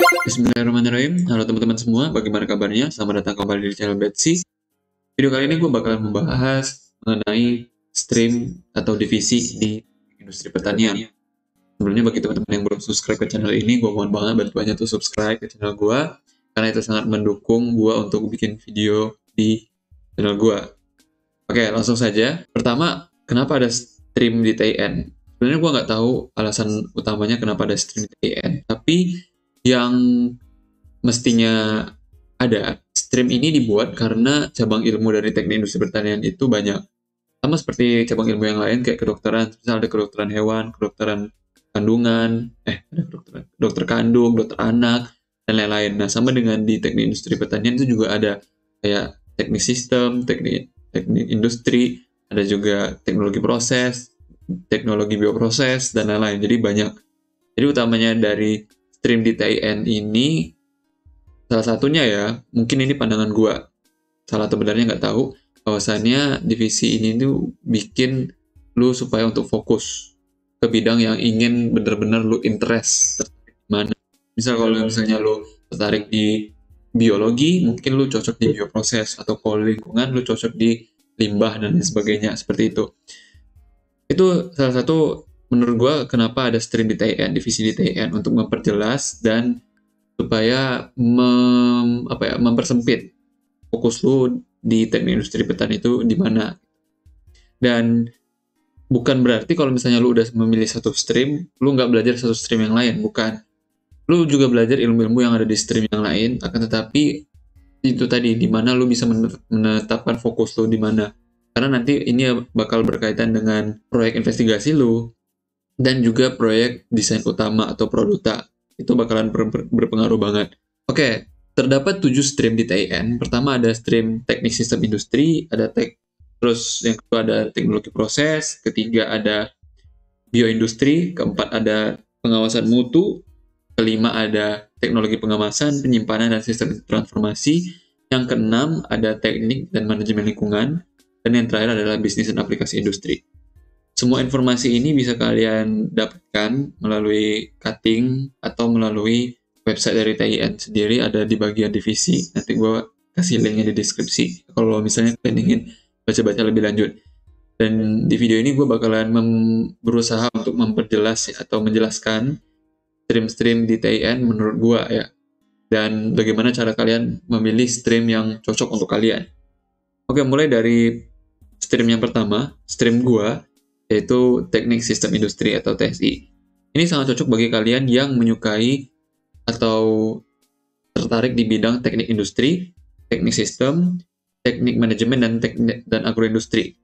Bismillahirrahmanirrahim. Halo teman-teman semua, bagaimana kabarnya? Selamat datang kembali di channel Betsy. Video kali ini gue bakalan membahas mengenai stream atau divisi di industri pertanian. Sebelumnya bagi teman-teman yang belum subscribe ke channel ini, gue mohon banget bantuannya tuh subscribe ke channel gue, karena itu sangat mendukung gue untuk bikin video di channel gue. Oke, langsung saja. Pertama, kenapa ada stream di TIN? Sebenarnya gue nggak tahu alasan utamanya kenapa ada stream di TIN, tapi yang mestinya ada. Stream ini dibuat karena cabang ilmu dari teknik industri pertanian itu banyak. Sama seperti cabang ilmu yang lain kayak kedokteran, misalnya ada kedokteran hewan, kedokteran kandungan, ada dokter kandung, dokter anak, dan lain-lain. Nah, sama dengan di teknik industri pertanian itu juga ada kayak teknik sistem, teknik industri, ada juga teknologi proses, teknologi bioproses, dan lain-lain. Jadi banyak. Jadi utamanya dari stream di TIN ini, salah satunya ya, mungkin ini pandangan gua, salah atau benarnya nggak tahu, bahwasannya divisi ini tuh bikin lu supaya untuk fokus ke bidang yang ingin bener-bener lu interest tertarik di mana. Misal kalau misalnya lu tertarik di biologi, mungkin lu cocok di bioproses, atau kalau lingkungan lu cocok di limbah dan lain sebagainya, seperti itu. Itu salah satu menurut gua kenapa ada stream di TIN, divisi di TIN, untuk memperjelas dan supaya mempersempit fokus lu di teknik industri pertanian itu di mana. Dan bukan berarti kalau misalnya lu udah memilih satu stream, lu nggak belajar satu stream yang lain, bukan. Lu juga belajar ilmu-ilmu yang ada di stream yang lain, akan tetapi itu tadi, di mana lu bisa menetapkan fokus lu di mana. Karena nanti ini bakal berkaitan dengan proyek investigasi lu, dan juga proyek desain utama atau produta. Itu bakalan berpengaruh banget. Oke, terdapat 7 stream di TIN. Pertama ada stream teknik sistem industri, terus yang kedua ada teknologi proses, ketiga ada bioindustri, keempat ada pengawasan mutu, kelima ada teknologi pengemasan, penyimpanan, dan sistem transformasi, yang keenam ada teknik dan manajemen lingkungan, dan yang terakhir adalah bisnis dan aplikasi industri. Semua informasi ini bisa kalian dapatkan melalui cutting atau melalui website dari TIN sendiri, ada di bagian divisi. Nanti gue kasih linknya di deskripsi kalau misalnya kalian ingin baca-baca lebih lanjut. Dan di video ini gue bakalan berusaha untuk memperjelas atau menjelaskan stream-stream di TIN menurut gue ya. Dan bagaimana cara kalian memilih stream yang cocok untuk kalian. Oke, mulai dari stream yang pertama, stream gue, yaitu Teknik Sistem Industri atau TSI. Ini sangat cocok bagi kalian yang menyukai atau tertarik di bidang teknik industri, teknik sistem, teknik manajemen, dan agroindustri.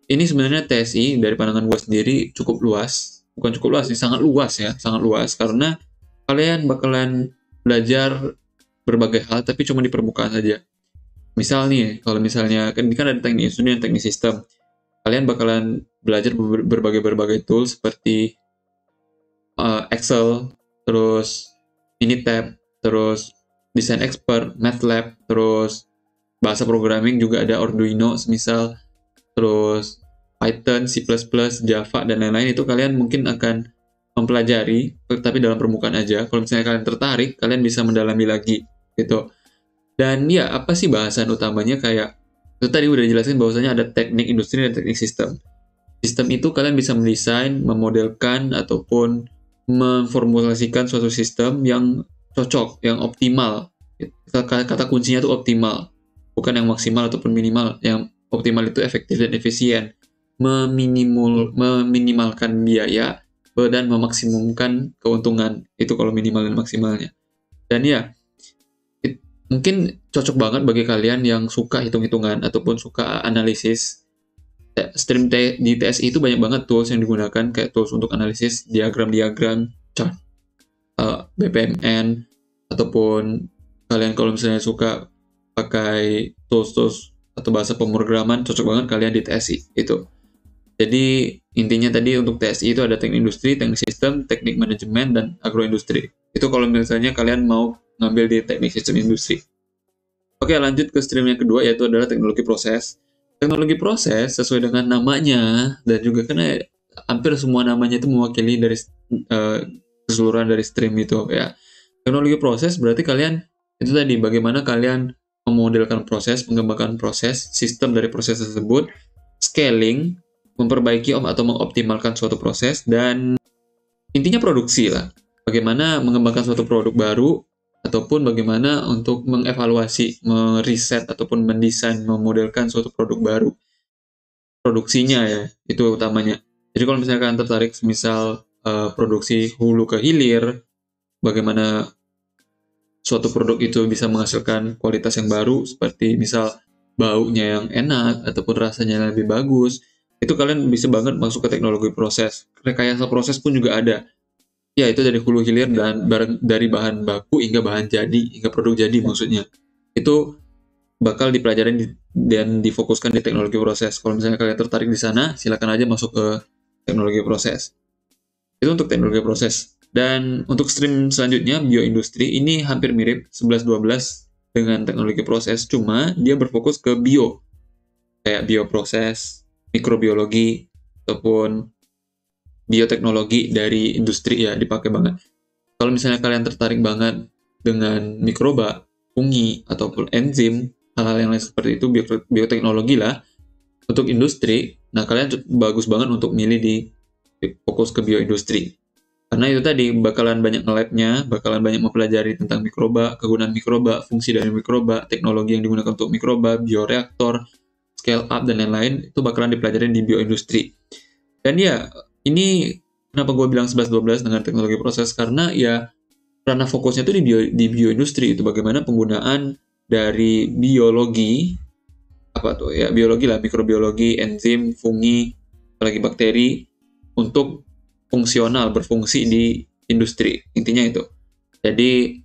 Ini sebenarnya TSI dari pandangan gue sendiri cukup luas. Bukan cukup luas sih, sangat luas ya, sangat luas. Karena kalian bakalan belajar berbagai hal, tapi cuma di permukaan saja. Misal nih, kalau misalnya, ini kan ada teknik industri dan teknik sistem. Kalian bakalan belajar berbagai tools seperti Excel, terus Minitab, terus Design Expert, MATLAB, terus bahasa programming juga ada Arduino semisal, terus Python, C++, Java, dan lain-lain. Itu kalian mungkin akan mempelajari, tapi dalam permukaan aja. Kalau misalnya kalian tertarik, kalian bisa mendalami lagi, gitu. Dan ya, apa sih bahasan utamanya? Kayak itu tadi udah jelasin bahwasanya ada teknik industri dan teknik sistem. Sistem itu kalian bisa mendesain, memodelkan, ataupun memformulasikan suatu sistem yang cocok, yang optimal. Kata kuncinya itu optimal, bukan yang maksimal ataupun minimal. Yang optimal itu efektif dan efisien, meminimalkan biaya, dan memaksimumkan keuntungan. Itu kalau minimal dan maksimalnya. Dan ya, mungkin cocok banget bagi kalian yang suka hitung-hitungan ataupun suka analisis. Stream di TSI itu banyak banget tools yang digunakan, kayak tools untuk analisis diagram-diagram, chart, BPMN, ataupun kalian kalau misalnya suka pakai tools atau bahasa pemrograman, cocok banget kalian di TSI itu. Jadi intinya tadi untuk TSI itu ada teknik industri, teknik sistem, teknik manajemen, dan agroindustri. Itu kalau misalnya kalian mau ngambil di teknik sistem industri. Oke, lanjut ke stream yang kedua, yaitu adalah teknologi proses. Teknologi proses sesuai dengan namanya, dan juga karena hampir semua namanya itu mewakili dari keseluruhan dari stream itu ya. Teknologi proses berarti kalian itu tadi bagaimana kalian memodelkan proses, mengembangkan proses, sistem dari proses tersebut, scaling, memperbaiki atau mengoptimalkan suatu proses, dan intinya produksi lah. Bagaimana mengembangkan suatu produk baru, ataupun bagaimana untuk mengevaluasi, meriset, ataupun mendesain, memodelkan suatu produk baru. Produksinya ya, itu utamanya. Jadi kalau misalnya kalian tertarik, misal produksi hulu ke hilir, bagaimana suatu produk itu bisa menghasilkan kualitas yang baru, seperti misal baunya yang enak, ataupun rasanya yang lebih bagus, itu kalian bisa banget masuk ke teknologi proses. Rekayasa proses pun juga ada. Ya, itu dari hulu hilir dan dari bahan baku hingga bahan jadi, hingga produk jadi maksudnya. Itu bakal dipelajarin dan difokuskan di teknologi proses. Kalau misalnya kalian tertarik di sana, silakan aja masuk ke teknologi proses. Itu untuk teknologi proses. Dan untuk stream selanjutnya, bioindustri, ini hampir mirip 11-12 dengan teknologi proses, cuma dia berfokus ke bio, kayak bioproses, mikrobiologi, ataupun bioteknologi dari industri ya, dipakai banget. Kalau misalnya kalian tertarik banget dengan mikroba, fungi, ataupun enzim, hal-hal yang lain seperti itu, bioteknologi lah, untuk industri, nah kalian bagus banget untuk milih di fokus ke bioindustri. Karena itu tadi, bakalan banyak nge-lab-nya, bakalan banyak mempelajari tentang mikroba, kegunaan mikroba, fungsi dari mikroba, teknologi yang digunakan untuk mikroba, bioreaktor, scale up, dan lain-lain, itu bakalan dipelajarin di bioindustri. Dan ya, ini kenapa gue bilang 11-12 dengan teknologi proses, karena ya ranah fokusnya itu di bioindustri, itu bagaimana penggunaan dari biologi, apa tuh ya, biologi lah, mikrobiologi, enzim, fungi, apalagi bakteri, untuk fungsional, berfungsi di industri. Intinya itu. Jadi,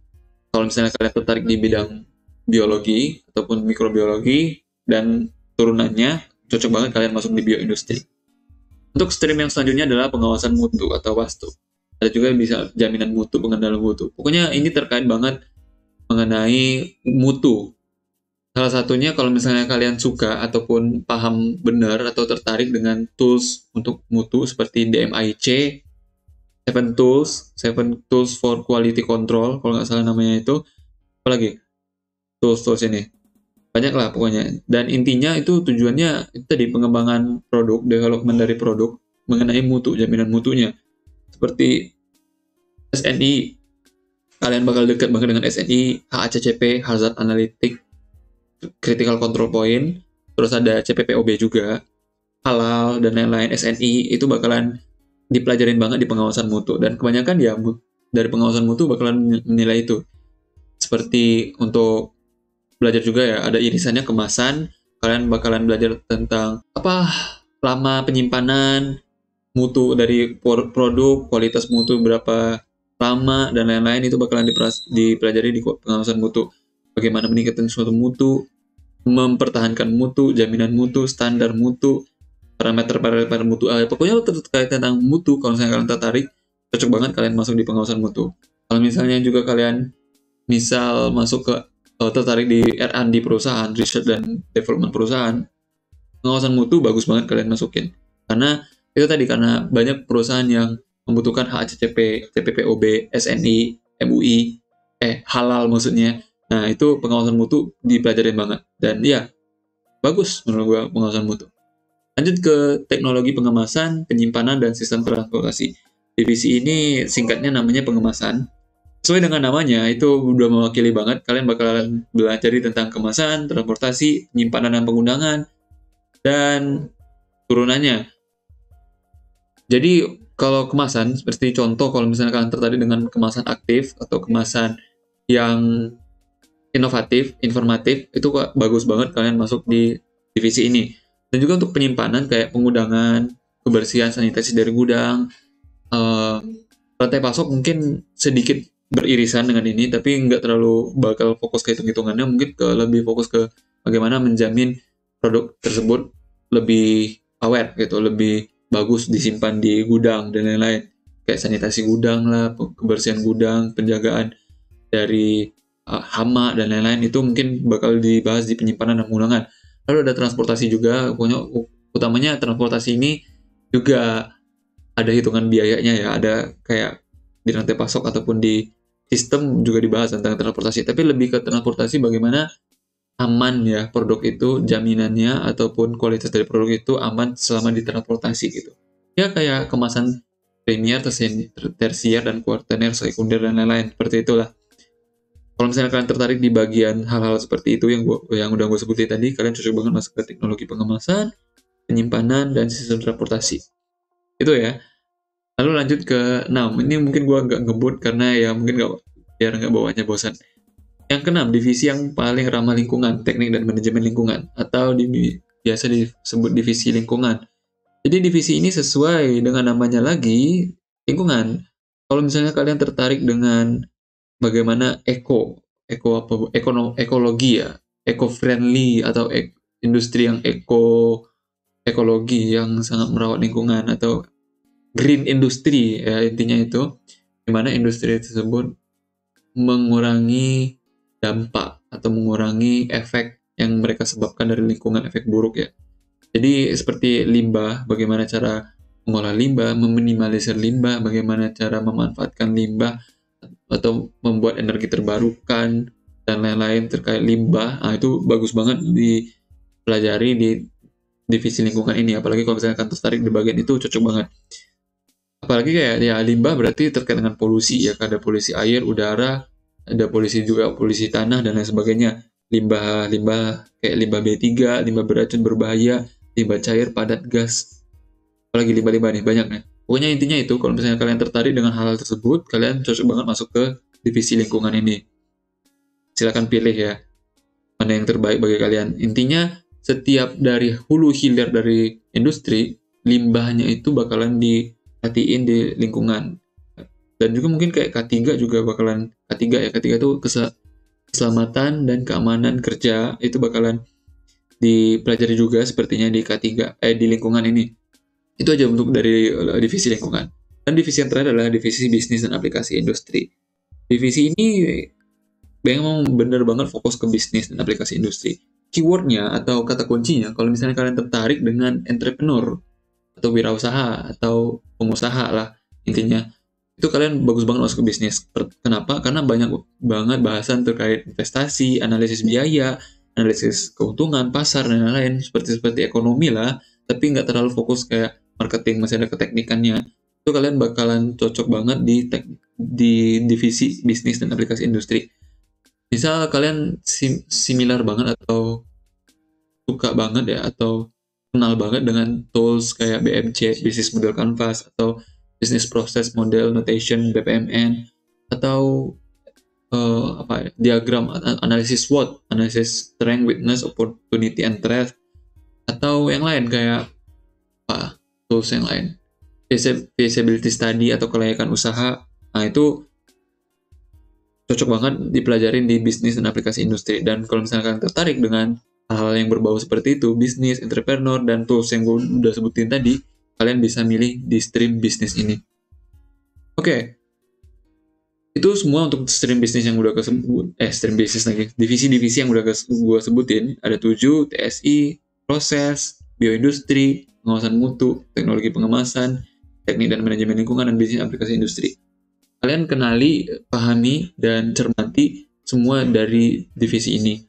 kalau misalnya kalian tertarik di bidang biologi, ataupun mikrobiologi, dan turunannya, cocok banget kalian masuk di bioindustri. Untuk stream yang selanjutnya adalah pengawasan mutu atau WASTU. Ada juga yang bisa jaminan mutu, pengendalian mutu. Pokoknya ini terkait banget mengenai mutu. Salah satunya kalau misalnya kalian suka ataupun paham benar atau tertarik dengan tools untuk mutu seperti DMIC, Seven Tools for Quality Control, kalau nggak salah namanya itu. Apalagi tools ini. Banyak lah pokoknya. Dan intinya itu tujuannya itu tadi pengembangan produk, development dari produk mengenai mutu, jaminan mutunya. Seperti SNI, kalian bakal dekat banget dengan SNI, HACCP, Hazard Analytic, Critical Control Point, terus ada CPPOB juga, halal, dan lain-lain. SNI itu bakalan dipelajarin banget di pengawasan mutu. Dan kebanyakan ya dari pengawasan mutu bakalan menilai itu. Seperti untuk belajar juga ya, ada irisannya kemasan, kalian bakalan belajar tentang lama penyimpanan, mutu dari produk, kualitas mutu berapa lama, dan lain-lain. Itu bakalan dipelajari di pengawasan mutu. Bagaimana meningkatkan suatu mutu, mempertahankan mutu, jaminan mutu, standar mutu, parameter mutu. Pokoknya terkait tentang mutu, kalau misalnya kalian tertarik, cocok banget kalian masuk di pengawasan mutu. Kalau misalnya juga kalian misal masuk ke tertarik di R&D perusahaan, research dan development perusahaan, pengawasan mutu bagus banget kalian masukin. Karena itu tadi, karena banyak perusahaan yang membutuhkan HACCP, CPPOB, SNI, MUI, halal maksudnya. Nah, itu pengawasan mutu dipelajarin banget. Dan ya, bagus menurut gue pengawasan mutu. Lanjut ke teknologi pengemasan, penyimpanan, dan sistem transportasi. Divisi ini singkatnya namanya pengemasan. Sesuai dengan namanya, itu udah mewakili banget. Kalian bakalan belajar tentang kemasan, transportasi, penyimpanan dan penggunaan, dan turunannya. Jadi, kalau kemasan, seperti contoh, kalau misalnya kalian tertarik dengan kemasan aktif atau kemasan yang inovatif, informatif, itu bagus banget kalian masuk di divisi ini. Dan juga untuk penyimpanan, kayak pengudangan, kebersihan, sanitasi dari gudang, rantai pasok mungkin sedikit beririsan dengan ini, tapi nggak terlalu bakal fokus ke hitung-hitungannya, mungkin lebih fokus ke bagaimana menjamin produk tersebut lebih awet gitu, lebih bagus disimpan di gudang dan lain-lain, kayak sanitasi gudang lah, kebersihan gudang, penjagaan dari hama dan lain-lain, itu mungkin bakal dibahas di penyimpanan dan pengudangan. Lalu ada transportasi juga, pokoknya utamanya transportasi ini juga ada hitungan biayanya ya, ada kayak di rantai pasok ataupun di sistem juga dibahas tentang transportasi, tapi lebih ke transportasi bagaimana aman ya produk itu, jaminannya ataupun kualitas dari produk itu aman selama ditransportasi gitu. Ya kayak kemasan premier, tersier, dan kuartener, sekunder, dan lain-lain. Seperti itulah. Kalau misalnya kalian tertarik di bagian hal-hal seperti itu yang udah gue sebutin tadi, kalian cocok banget masuk ke teknologi pengemasan, penyimpanan, dan sistem transportasi. Itu ya. Lalu lanjut ke 6. Ini mungkin gue agak ngebut karena ya mungkin biar nggak bawanya bosan. Yang keenam, divisi yang paling ramah lingkungan, teknik dan manajemen lingkungan, atau biasa disebut divisi lingkungan. Jadi divisi ini sesuai dengan namanya lagi, lingkungan. Kalau misalnya kalian tertarik dengan bagaimana ekologi ya, eco-friendly atau industri yang ekologi yang sangat merawat lingkungan atau green industry ya intinya itu, di mana industri tersebut mengurangi dampak atau mengurangi efek yang mereka sebabkan dari lingkungan, efek buruk ya. Jadi seperti limbah, bagaimana cara mengolah limbah, meminimalisir limbah, bagaimana cara memanfaatkan limbah atau membuat energi terbarukan dan lain-lain terkait limbah. Nah, itu bagus banget dipelajari di divisi lingkungan ini, apalagi kalau misalnya akan tertarik di bagian itu cocok banget. Apalagi kayak ya limbah berarti terkait dengan polusi ya, ada polusi air, udara, ada polusi tanah dan lain sebagainya. Limbah kayak limbah B3, limbah beracun berbahaya, limbah cair, padat, gas. Apalagi limbah-limbah nih banyak ya. Pokoknya intinya itu, kalau misalnya kalian tertarik dengan hal-hal tersebut, kalian cocok banget masuk ke divisi lingkungan ini. Silakan pilih ya, mana yang terbaik bagi kalian. Intinya, setiap dari hulu hilir dari industri, limbahnya itu bakalan diperhatiin di lingkungan. Dan juga mungkin kayak K3 juga bakalan, K3 itu keselamatan dan keamanan kerja, itu bakalan dipelajari juga sepertinya di K3, di lingkungan ini. Itu aja untuk dari divisi lingkungan. Dan divisi yang terakhir adalah divisi bisnis dan aplikasi industri. Divisi ini memang bener banget fokus ke bisnis dan aplikasi industri. Keywordnya atau kata kuncinya, kalau misalnya kalian tertarik dengan entrepreneur atau wirausaha atau pengusaha lah intinya, itu kalian bagus banget masuk ke bisnis. Kenapa? Karena banyak banget bahasan terkait investasi, analisis biaya, analisis keuntungan, pasar, dan lain-lain. Seperti ekonomi lah, tapi nggak terlalu fokus kayak marketing, masih ada keteknikannya. Itu kalian bakalan cocok banget di divisi bisnis dan aplikasi industri. Misal kalian similar banget atau suka banget ya, atau kenal banget dengan tools kayak BMC, Business Model Canvas, atau Business Process Model Notation, BPMN, atau diagram analisis SWOT, analisis Strength, Weakness, Opportunity, and Threat, atau yang lain kayak tools yang lain, feasibility study atau kelayakan usaha. Nah itu cocok banget dipelajarin di bisnis dan aplikasi industri. Dan kalau misalkan tertarik dengan hal-hal yang berbau seperti itu, bisnis, entrepreneur, dan tools yang gue udah sebutin tadi, kalian bisa milih di stream bisnis ini. Oke. Itu semua untuk stream bisnis yang udah stream bisnis lagi. Divisi-divisi yang udah gue sebutin, ada 7, TSI, proses, bioindustri, pengawasan mutu, teknologi pengemasan, teknik dan manajemen lingkungan, dan bisnis aplikasi industri. Kalian kenali, pahami, dan cermati semua dari divisi ini.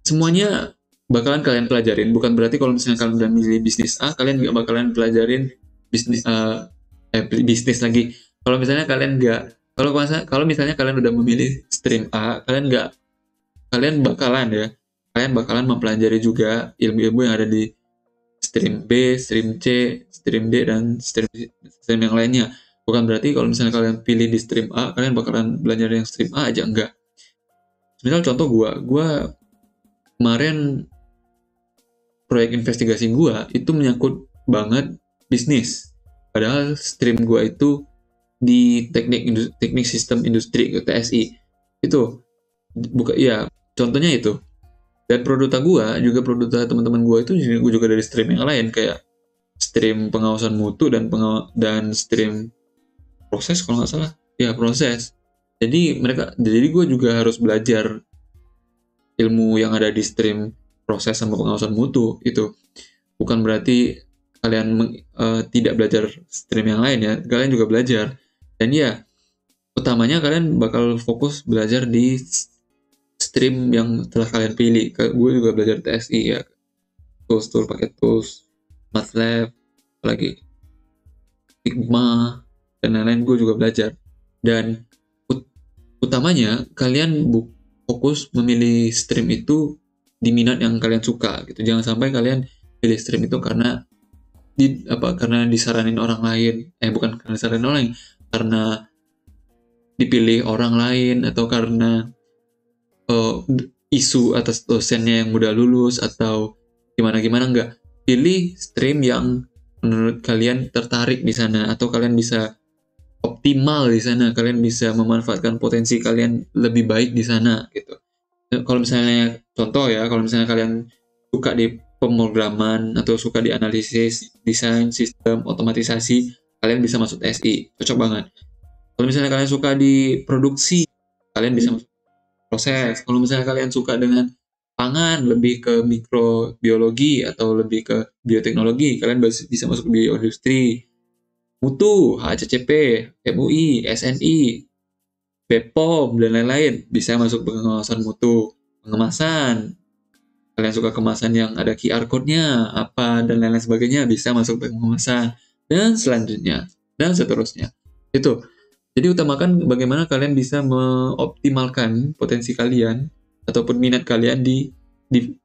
Semuanya bakalan kalian pelajarin. Bukan berarti kalau misalnya kalian udah milih bisnis A, kalian nggak bakalan pelajarin bisnis lagi. Kalau misalnya kalian nggak, kalau misalnya kalian udah memilih stream A, kalian bakalan mempelajari juga ilmu-ilmu yang ada di stream B, stream C, stream D, dan stream yang lainnya. Bukan berarti kalau misalnya kalian pilih di stream A, kalian bakalan belajar yang stream A aja, enggak. Misal contoh gue kemarin proyek investigasi gue itu menyangkut banget bisnis. Padahal stream gue itu di teknik sistem industri ke TSI. Itu contohnya itu. Dan produta gue juga produta teman-teman gue itu juga dari stream yang lain kayak stream pengawasan mutu dan stream proses kalau nggak salah ya, proses. Jadi gue juga harus belajar ilmu yang ada di stream proses sama pengawasan mutu. Itu bukan berarti kalian tidak belajar stream yang lain ya, kalian juga belajar. Dan ya utamanya kalian bakal fokus belajar di stream yang telah kalian pilih. Gue juga belajar TSI ya, tools pakai tools, MATLAB, lagi Figma dan lain-lain, gue juga belajar. Dan utamanya kalian fokus memilih stream itu di minat yang kalian suka gitu. Jangan sampai kalian pilih stream itu karena karena disaranin orang lain, bukan karena disaranin orang lain, karena dipilih orang lain, atau karena isu atas dosennya yang mudah lulus atau gimana-gimana. Enggak, pilih stream yang menurut kalian tertarik di sana, atau kalian bisa optimal di sana, kalian bisa memanfaatkan potensi kalian lebih baik di sana gitu. Kalau misalnya contoh ya, kalau misalnya kalian suka di pemrograman atau suka di analisis, desain, sistem, otomatisasi, kalian bisa masuk TSI, cocok banget. Kalau misalnya kalian suka di produksi, kalian bisa masuk proses. Kalau misalnya kalian suka dengan pangan, lebih ke mikrobiologi atau lebih ke bioteknologi, kalian bisa masuk bioindustri. Mutu, HACCP, MUI, SNI, BPOM, dan lain-lain bisa masuk pengawasan mutu. Pengemasan, kalian suka kemasan yang ada QR code-nya, apa, dan lain-lain sebagainya, bisa masuk pengemasan. Dan selanjutnya, dan seterusnya. Itu. Jadi utamakan bagaimana kalian bisa mengoptimalkan potensi kalian ataupun minat kalian di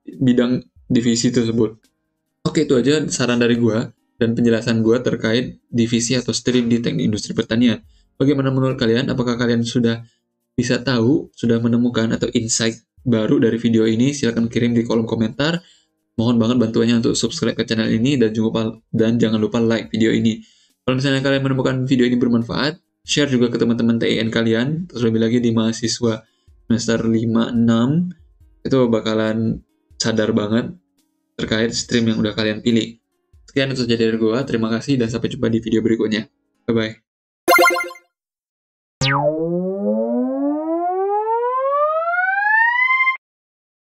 bidang divisi tersebut. Oke, itu aja saran dari gua dan penjelasan gua terkait divisi atau stream di teknik industri pertanian. Bagaimana menurut kalian? Apakah kalian sudah bisa tahu, sudah menemukan atau insight baru dari video ini? Silahkan kirim di kolom komentar. Mohon banget bantuannya untuk subscribe ke channel ini dan jangan lupa like video ini. Kalau misalnya kalian menemukan video ini bermanfaat, share juga ke teman-teman TIN kalian, terlebih lagi di mahasiswa semester 5-6, itu bakalan sadar banget terkait stream yang udah kalian pilih. Sekian itu saja dari gue, terima kasih dan sampai jumpa di video berikutnya. Bye-bye.